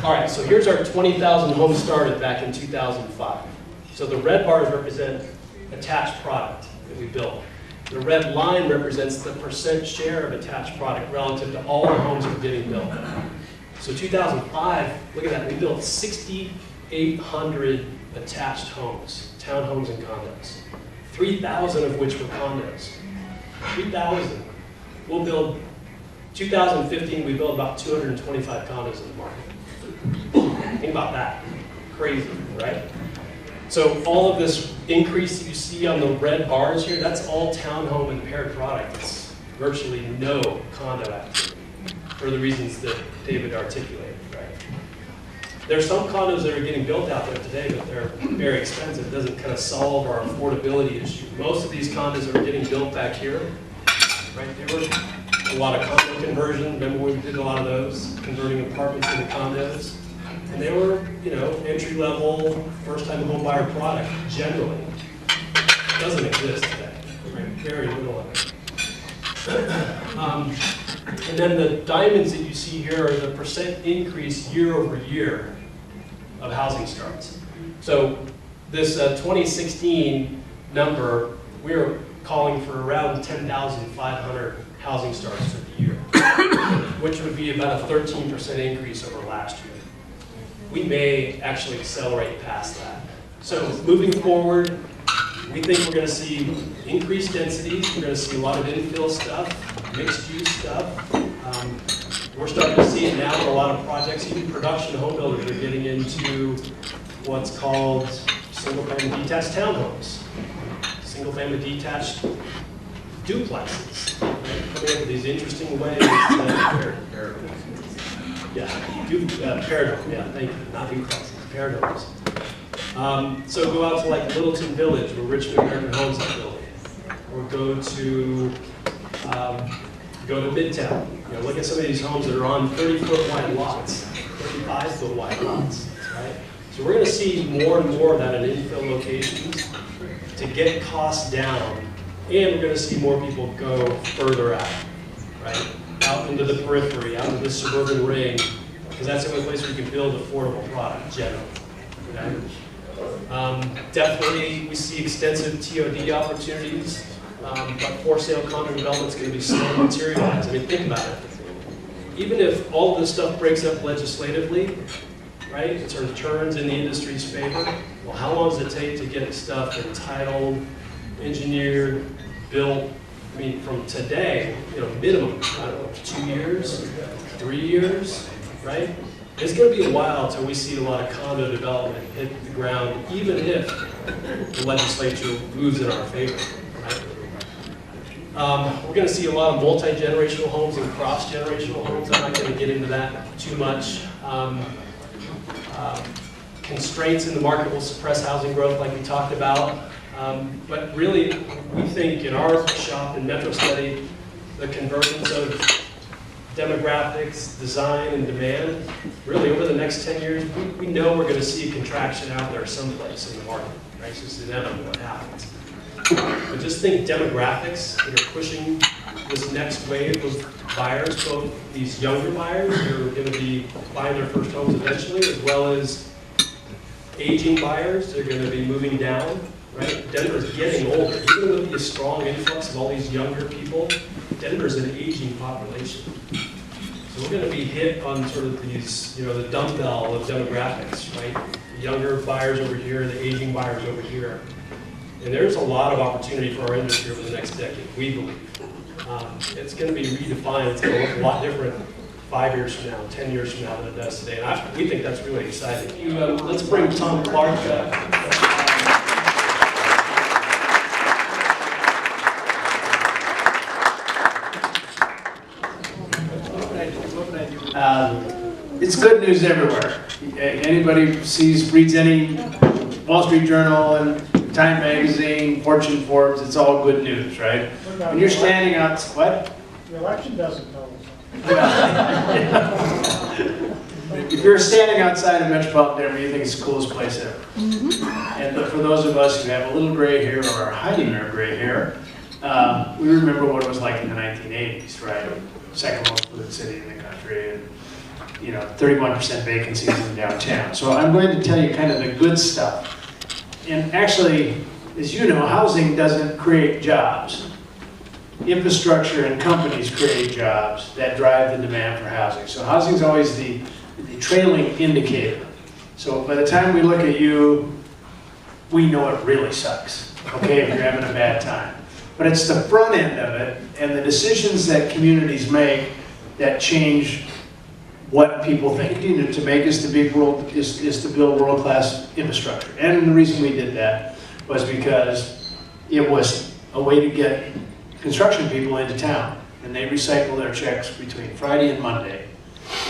All right, so here's our 20,000 homes started back in 2005. So the red bars represent attached product that we built. The red line represents the percent share of attached product relative to all the homes that are getting built. So 2005, look at that, we built 6,800 attached homes, townhomes and condos. 3,000 of which were condos. 3,000. We'll build, 2015, we built about 225 condos in the market. Think about that. Crazy, right? So all of this increase that you see on the red bars here, that's all townhome and paired product. It's virtually no condo activity for the reasons that David articulated, right? There are some condos that are getting built out there today, but they're very expensive. It doesn't kind of solve our affordability issue. Most of these condos that are getting built back here, right, there were a lot of condo conversion. Remember we did a lot of those, converting apartments into condos? And they were, you know, entry-level, first-time home buyer product, generally. It doesn't exist today, right? Very little of it. And then the diamonds that you see here are the percent increase year over year of housing starts. So this 2016 number, we're calling for around 10,500 housing starts for the year, which would be about a 13% increase over last year. We may actually accelerate past that. So moving forward, we think we're going to see increased densities. We're going to see a lot of infill stuff, mixed use stuff. We're starting to see it now for a lot of projects. Even production home builders are getting into what's called single-family detached townhomes, single-family detached duplexes, right? Coming up with these interesting ways paradigm, yeah, thank you, not duplexes, paradigms. So go out to like Littleton Village, where Richmond American Homes is building, or go to Midtown. You know, look at some of these homes that are on 30-foot wide lots, 35-foot wide lots, right? So we're going to see more and more of that in infill locations to get costs down, and we're going to see more people go further out, right? Out into the periphery, out into the suburban ring, because that's the only place where you can build affordable product generally. Okay? Definitely, we see extensive TOD opportunities, but for sale condo development is going to be slow to materialize. I mean, think about it. Even if all of this stuff breaks up legislatively, right, it sort of turns in the industry's favor, well, how long does it take to get stuff entitled, engineered, built? I mean, from today, you know, minimum, I don't know, 2 years, 3 years, right? It's going to be a while until we see a lot of condo development hit the ground, even if the legislature moves in our favor, right? We're going to see a lot of multi-generational homes and cross-generational homes. I'm not going to get into that too much. Constraints in the market will suppress housing growth like we talked about. But really, we think in our shop in Metro Study, the convergence of demographics, design, and demand, really over the next 10 years, we know we're going to see a contraction out there someplace in the market, right? It's just inevitable what happens. But just think demographics that are pushing this next wave of buyers, both these younger buyers who are going to be buying their first homes eventually, as well as aging buyers that are going to be moving down. Right? Denver's getting older. Even with the strong influx of all these younger people, Denver's an aging population. So we're going to be hit on sort of these, you know, the dumbbell of demographics, right? The younger buyers over here, the aging buyers over here. And there's a lot of opportunity for our industry over the next decade, we believe. It's going to be redefined. It's going to look a lot different 5 years from now, 10 years from now than it does today. And we think that's really exciting. Let's bring Tom Clark back. It's good news everywhere. Anybody reads any Wall Street Journal and Time Magazine, Fortune, Forbes, it's all good news, right? When you're standing out, what? The election doesn't tell us. If you're standing outside of Metropolitan Denver, you think it's the coolest place ever. And for those of us who have a little gray hair or are hiding our gray hair, we remember what it was like in the 1980s, right? Second most polluted city in the country. And 31% vacancies in downtown. So I'm going to tell you kind of the good stuff. And actually, as you know, housing doesn't create jobs. Infrastructure and companies create jobs that drive the demand for housing. So housing is always the trailing indicator. So by the time we look at you, we know it really sucks, okay, if you're having a bad time. But it's the front end of it and the decisions that communities make that change what people think you need to make is to build world-class infrastructure. And the reason we did that was because it was a way to get construction people into town. And they recycle their checks between Friday and Monday.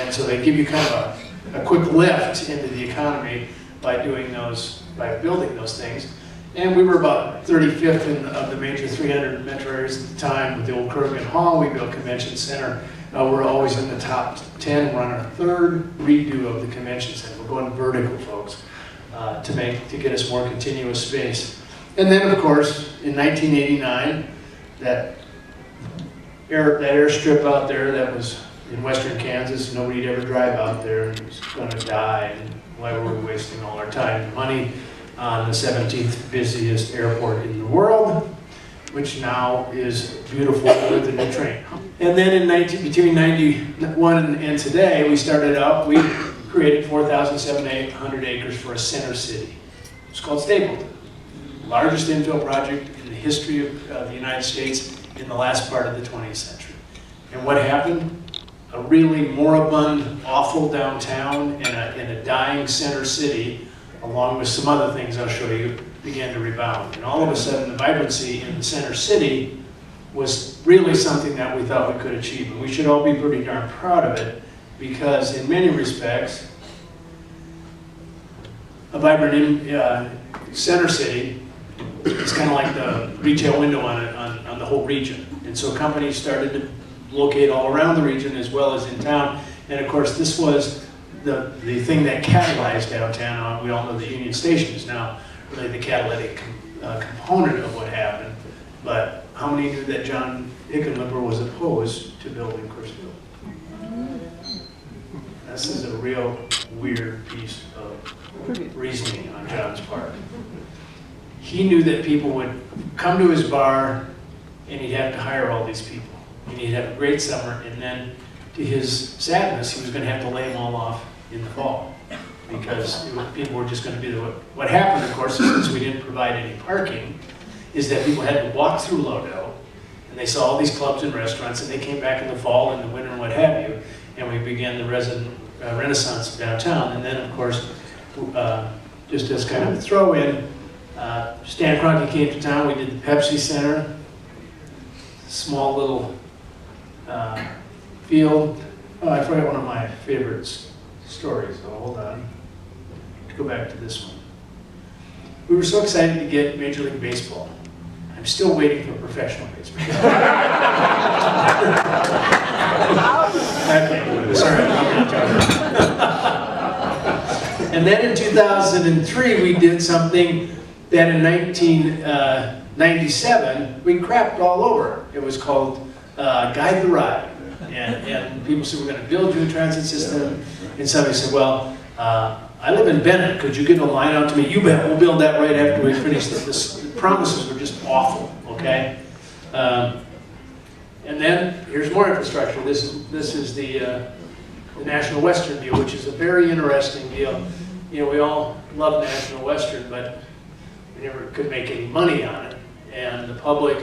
And so they give you kind of a quick lift into the economy by doing those, by building those things. And we were about 35th of the major 300 metro areas at the time with the old Kerrigan Hall. We built Convention Center. We're always in the top 10. We're on our third redo of the Convention Center. We're going vertical, folks, to get us more continuous space. And then, of course, in 1989, that airstrip out there that was in western Kansas, nobody'd ever drive out there, and it was going to die. And why were we wasting all our time and money on the 17th busiest airport in the world, which now is beautiful with a new train. And then between 91 and today, we started out, we created 4,700 acres for a center city. It's called Stapleton. Largest infill project in the history of the United States in the last part of the 20th century. And what happened? A really moribund, awful downtown and a dying center city, along with some other things I'll show you, began to rebound. And all of a sudden, the vibrancy in the center city was really something that we thought we could achieve. And we should all be pretty darn proud of it, because in many respects, a vibrant center city is kind of like the retail window on the whole region. And so companies started to locate all around the region as well as in town. And of course, this was the thing that catalyzed downtown. We all know the Union Station is now really the catalytic component of what happened. But how many knew that John Hickenlooper was opposed to building Cursville? This is a real weird piece of reasoning on John's part. He knew that people would come to his bar and he'd have to hire all these people. And he'd have a great summer, and then to his sadness, he was going to have to lay them all off in the fall, because people were just going to be there. What happened, of course, is since we didn't provide any parking, is that people had to walk through Lodell, and they saw all these clubs and restaurants, and they came back in the fall and the winter and what have you, and we began the renaissance of downtown. And then, of course, just as kind of a throw-in, Stan Kroenke came to town. We did the Pepsi Center, small little field. Oh, I forgot one of my favorite stories, so hold on. Let's go back to this one. We were so excited to get Major League Baseball. I'm still waiting for professional baseball. Okay, sorry, I'm And then in 2003, we did something that in 1997, we crapped all over. It was called Guide the Ride. And people said, we're going to build you a transit system. And somebody said, well, I live in Bennett. Could you get a line out to me? You bet. We'll build that right after we finish this. The promises were just awful, okay? And then here's more infrastructure. This is the National Western deal, which is a very interesting deal. You know, we all love National Western, but we never could make any money on it. And the public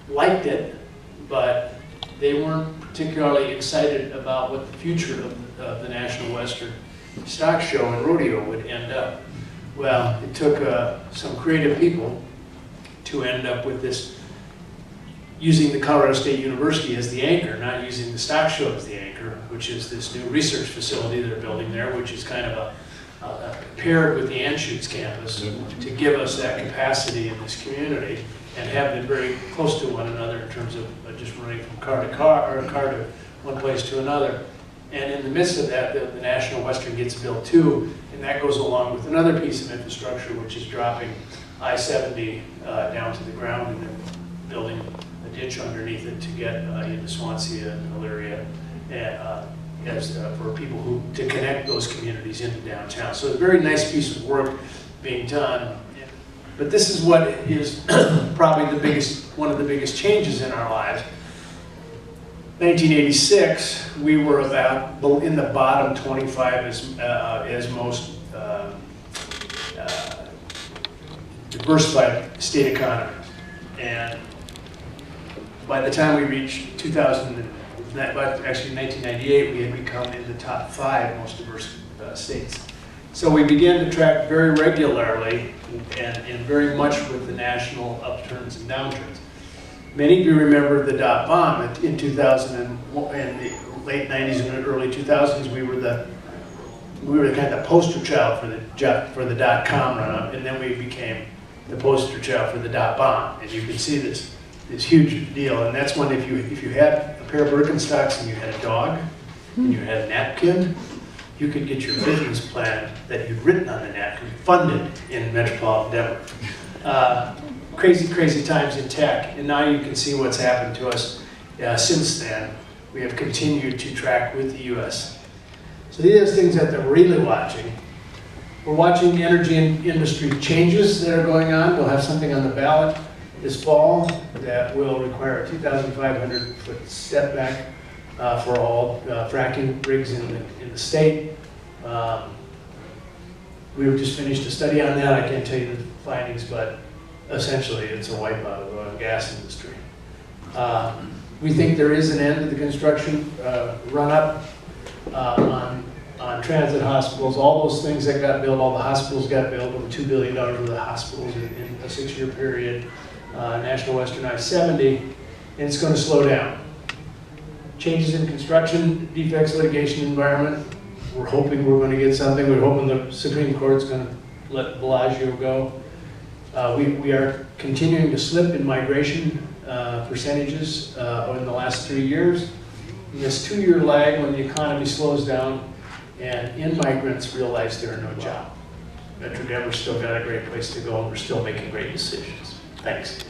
liked it, but they weren't particularly excited about what the future of the National Western stock show and rodeo would end up. Well, it took some creative people to end up with this, using the Colorado State University as the anchor, not using the stock show as the anchor, which is this new research facility they're building there, which is kind of paired with the Anschutz campus to give us that capacity in this community and have them very close to one another in terms of just running from car to car, or car to one place to another. And in the midst of that, the National Western gets built too, and that goes along with another piece of infrastructure, which is dropping I-70 down to the ground and then building a ditch underneath it to get into Swansea and Elyria. for people to connect those communities into downtown. So a very nice piece of work being done. But this is what is probably one of the biggest changes in our lives. 1986, we were about in the bottom 25 as most diversified state economies. And by the time we reached 1998, we had become in the top 5 most diverse states. So we began to track very regularly and very much with the national upturns and downturns. Many of you remember the dot bomb in 2000 and in the late 90s and early 2000s. We were the kind of poster child for the dot-com run-up, and then we became the poster child for the dot bomb. And you can see this huge deal. And that's when if you had a pair of Birkenstocks and you had a dog and you had a napkin, you could get your business plan that you'd written on the napkin funded in metropolitan Denver. Crazy, crazy times in tech, and now you can see what's happened to us since then. We have continued to track with the U.S. So these are things that we're really watching. We're watching the energy industry changes that are going on. We'll have something on the ballot this fall that will require a 2,500-foot step back for all fracking rigs in the state. We've just finished a study on that. I can't tell you the findings, but essentially it's a wipeout of the oil and gas industry. We think there is an end to the construction run-up on transit hospitals. All those things that got built, all the hospitals got built, over $2 billion worth of hospitals in a 6-year period. National Western I-70, and it's going to slow down. Changes in construction, defects, litigation environment. We're hoping we're going to get something. We're hoping the Supreme Court's going to let Bellagio go. We are continuing to slip in migration percentages in the last 3 years. In this 2-year lag when the economy slows down and in-migrants realize there are no jobs. Metro Denver's still got a great place to go, and we're still making great decisions. Thanks.